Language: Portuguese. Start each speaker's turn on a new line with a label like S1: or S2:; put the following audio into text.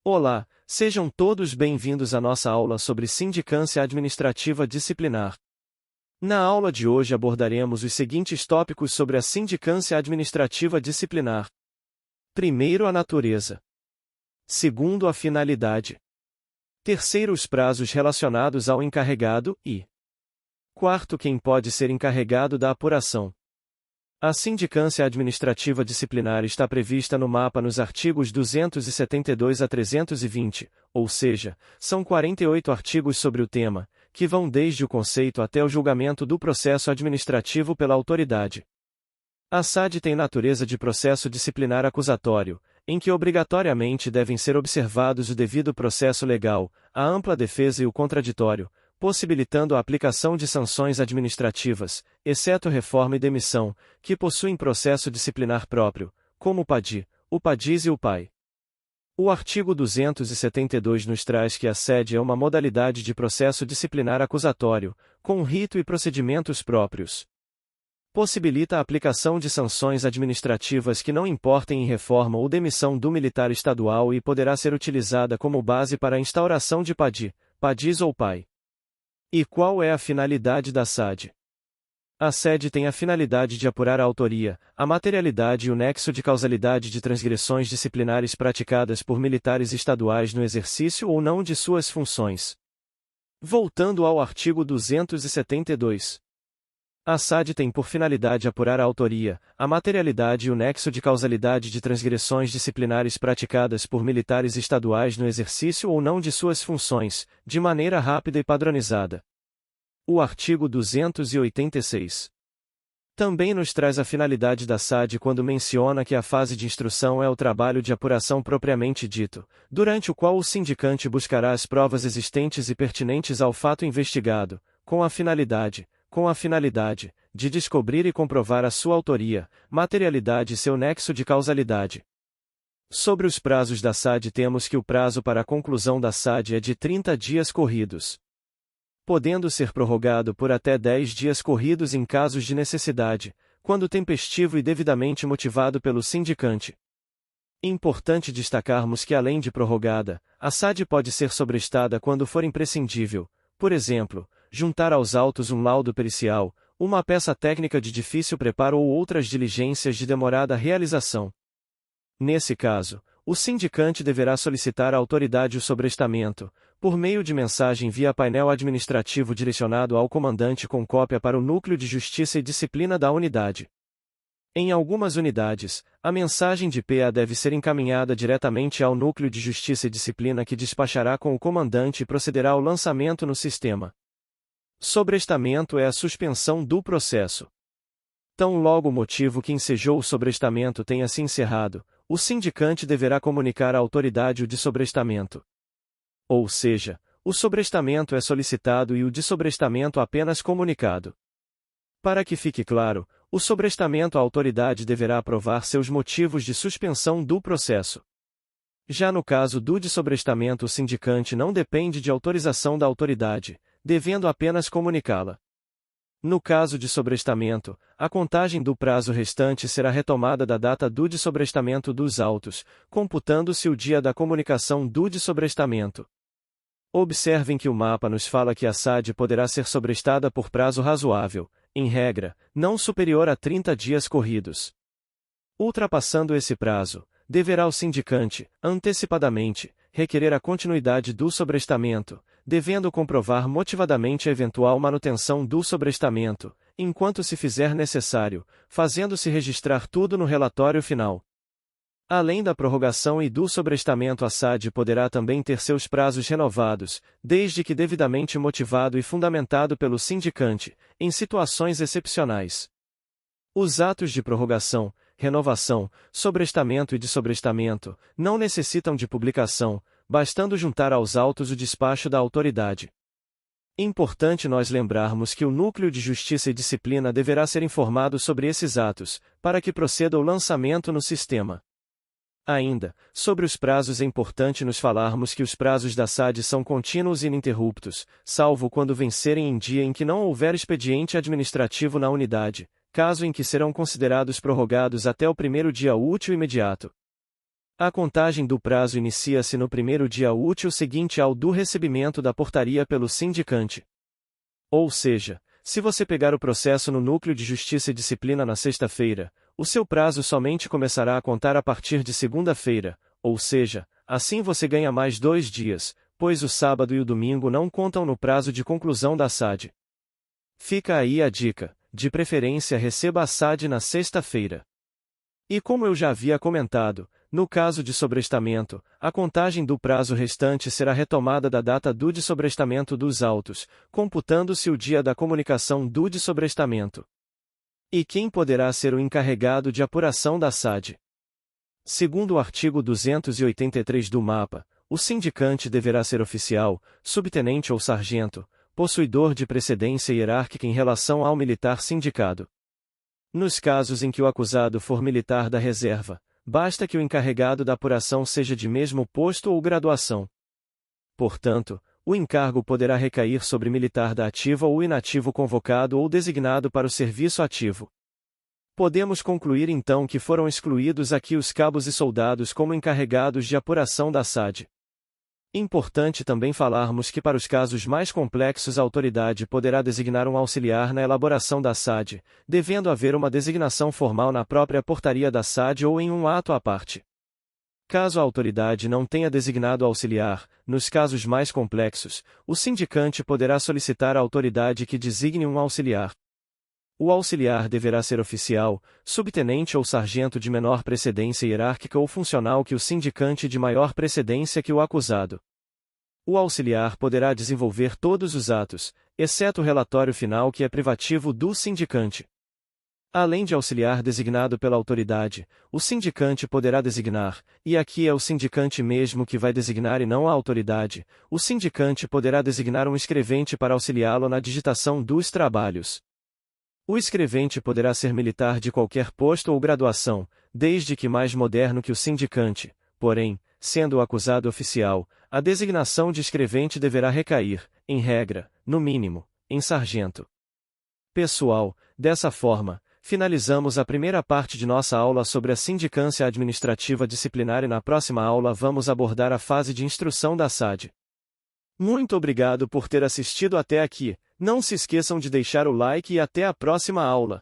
S1: Olá, sejam todos bem-vindos à nossa aula sobre sindicância administrativa disciplinar. Na aula de hoje abordaremos os seguintes tópicos sobre a sindicância administrativa disciplinar. Primeiro, a natureza. Segundo, a finalidade. Terceiro, os prazos relacionados ao encarregado e quarto, quem pode ser encarregado da apuração. A sindicância administrativa disciplinar está prevista no mapa nos artigos 272 a 320, ou seja, são 48 artigos sobre o tema, que vão desde o conceito até o julgamento do processo administrativo pela autoridade. A SAD tem natureza de processo disciplinar acusatório, em que obrigatoriamente devem ser observados o devido processo legal, a ampla defesa e o contraditório, possibilitando a aplicação de sanções administrativas, exceto reforma e demissão, que possuem processo disciplinar próprio, como o PADI, o PADIS e o PAI. O artigo 272 nos traz que a SAD é uma modalidade de processo disciplinar acusatório, com rito e procedimentos próprios. Possibilita a aplicação de sanções administrativas que não importem em reforma ou demissão do militar estadual e poderá ser utilizada como base para a instauração de PADI, PADIS ou PAI. E qual é a finalidade da SAD? A SAD tem a finalidade de apurar a autoria, a materialidade e o nexo de causalidade de transgressões disciplinares praticadas por militares estaduais no exercício ou não de suas funções. Voltando ao artigo 272. A SAD tem por finalidade apurar a autoria, a materialidade e o nexo de causalidade de transgressões disciplinares praticadas por militares estaduais no exercício ou não de suas funções, de maneira rápida e padronizada. O artigo 286. Também nos traz a finalidade da SAD quando menciona que a fase de instrução é o trabalho de apuração propriamente dito, durante o qual o sindicante buscará as provas existentes e pertinentes ao fato investigado, com a finalidade de descobrir e comprovar a sua autoria, materialidade e seu nexo de causalidade. Sobre os prazos da SAD temos que o prazo para a conclusão da SAD é de 30 dias corridos, podendo ser prorrogado por até 10 dias corridos em casos de necessidade, quando tempestivo e devidamente motivado pelo sindicante. Importante destacarmos que além de prorrogada, a SAD pode ser sobrestada quando for imprescindível, por exemplo, juntar aos autos um laudo pericial, uma peça técnica de difícil preparo ou outras diligências de demorada realização. Nesse caso, o sindicante deverá solicitar à autoridade o sobrestamento, por meio de mensagem via painel administrativo direcionado ao comandante com cópia para o Núcleo de Justiça e Disciplina da unidade. Em algumas unidades, a mensagem de PA deve ser encaminhada diretamente ao Núcleo de Justiça e Disciplina que despachará com o comandante e procederá ao lançamento no sistema. Sobrestamento é a suspensão do processo. Tão logo o motivo que ensejou o sobrestamento tenha se encerrado, o sindicante deverá comunicar à autoridade o dessobrestamento. Ou seja, o sobrestamento é solicitado e o dessobrestamento apenas comunicado. Para que fique claro, o sobrestamento à autoridade deverá aprovar seus motivos de suspensão do processo. Já no caso do dessobrestamento, o sindicante não depende de autorização da autoridade, devendo apenas comunicá-la. No caso de sobrestamento, a contagem do prazo restante será retomada da data do dessobrestamento dos autos, computando-se o dia da comunicação do dessobrestamento. Observem que o mapa nos fala que a SAD poderá ser sobrestada por prazo razoável, em regra, não superior a 30 dias corridos. Ultrapassando esse prazo, deverá o sindicante, antecipadamente, requerer a continuidade do sobrestamento, devendo comprovar motivadamente a eventual manutenção do sobrestamento, enquanto se fizer necessário, fazendo-se registrar tudo no relatório final. Além da prorrogação e do sobrestamento, a SAD poderá também ter seus prazos renovados, desde que devidamente motivado e fundamentado pelo sindicante, em situações excepcionais. Os atos de prorrogação, renovação, sobrestamento e dessobrestamento não necessitam de publicação, bastando juntar aos autos o despacho da autoridade. Importante nós lembrarmos que o Núcleo de Justiça e Disciplina deverá ser informado sobre esses atos, para que proceda o lançamento no sistema. Ainda, sobre os prazos é importante nos falarmos que os prazos da SAD são contínuos e ininterruptos, salvo quando vencerem em dia em que não houver expediente administrativo na unidade, caso em que serão considerados prorrogados até o primeiro dia útil imediato. A contagem do prazo inicia-se no primeiro dia útil seguinte ao do recebimento da portaria pelo sindicante. Ou seja, se você pegar o processo no Núcleo de Justiça e Disciplina na sexta-feira, o seu prazo somente começará a contar a partir de segunda-feira, ou seja, assim você ganha mais 2 dias, pois o sábado e o domingo não contam no prazo de conclusão da SAD. Fica aí a dica, de preferência receba a SAD na sexta-feira. E como eu já havia comentado, no caso de sobrestamento, a contagem do prazo restante será retomada da data do de sobrestamento dos autos, computando-se o dia da comunicação do de sobrestamento. E quem poderá ser o encarregado de apuração da SAD? Segundo o artigo 283 do MAPA, o sindicante deverá ser oficial, subtenente ou sargento, possuidor de precedência hierárquica em relação ao militar sindicado. Nos casos em que o acusado for militar da reserva, basta que o encarregado da apuração seja de mesmo posto ou graduação. Portanto, o encargo poderá recair sobre militar da ativa ou inativo convocado ou designado para o serviço ativo. Podemos concluir então que foram excluídos aqui os cabos e soldados como encarregados de apuração da SAD. Importante também falarmos que para os casos mais complexos a autoridade poderá designar um auxiliar na elaboração da SAD, devendo haver uma designação formal na própria portaria da SAD ou em um ato à parte. Caso a autoridade não tenha designado auxiliar, nos casos mais complexos, o sindicante poderá solicitar à autoridade que designe um auxiliar. O auxiliar deverá ser oficial, subtenente ou sargento de menor precedência hierárquica ou funcional que o sindicante de maior precedência que o acusado. O auxiliar poderá desenvolver todos os atos, exceto o relatório final que é privativo do sindicante. Além de auxiliar designado pela autoridade, o sindicante poderá designar, e aqui é o sindicante mesmo que vai designar e não a autoridade, o sindicante poderá designar um escrevente para auxiliá-lo na digitação dos trabalhos. O escrevente poderá ser militar de qualquer posto ou graduação, desde que mais moderno que o sindicante, porém, sendo o acusado oficial, a designação de escrevente deverá recair, em regra, no mínimo, em sargento. Pessoal, dessa forma, finalizamos a primeira parte de nossa aula sobre a sindicância administrativa disciplinar e na próxima aula vamos abordar a fase de instrução da SAD. Muito obrigado por ter assistido até aqui. Não se esqueçam de deixar o like e até a próxima aula.